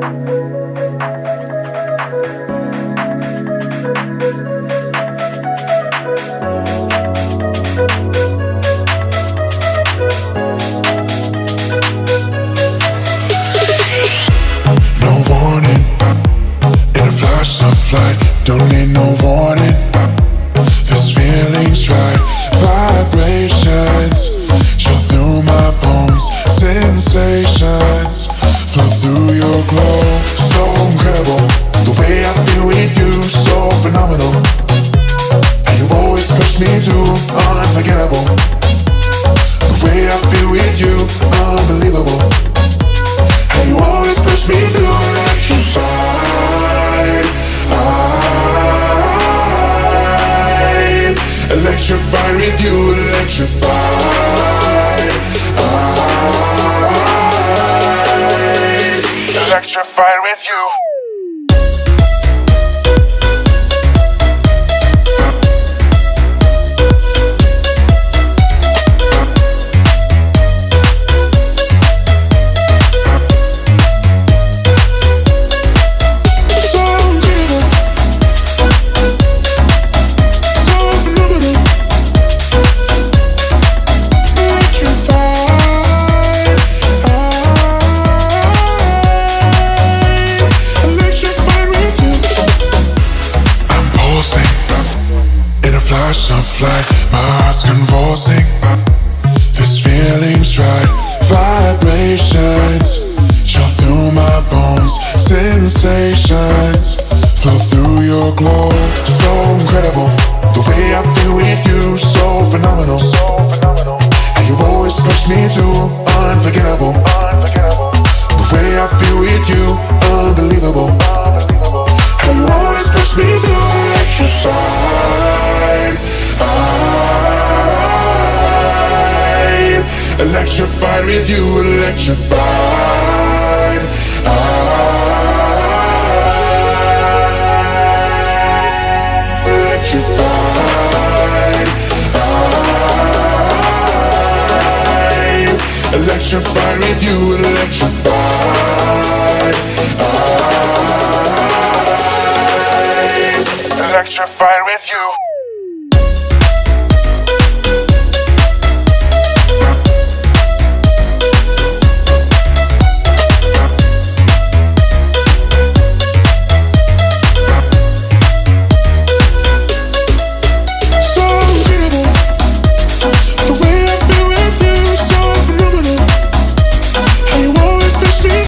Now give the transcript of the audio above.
No warning, in a flash of light, don't need no warning. This feeling's right, vibrations chill through my bones, sensations flow through your glow. So incredible, the way I feel with you, so phenomenal. And you always push me through, unforgettable. The way I feel with you, unbelievable. And you always push me through, electrified with you, electrified. Electrified with you. Flash of light, my heart's convulsing. This feeling's right, vibrations chill through my bones, sensations flow through your glow. So incredible, the way I feel with you, so phenomenal. And you always push me through, unforgettable. The way I feel with you, unbelievable. And you always push me through, electrified. Electrified with you, electrified. Electrified. Electrified with you,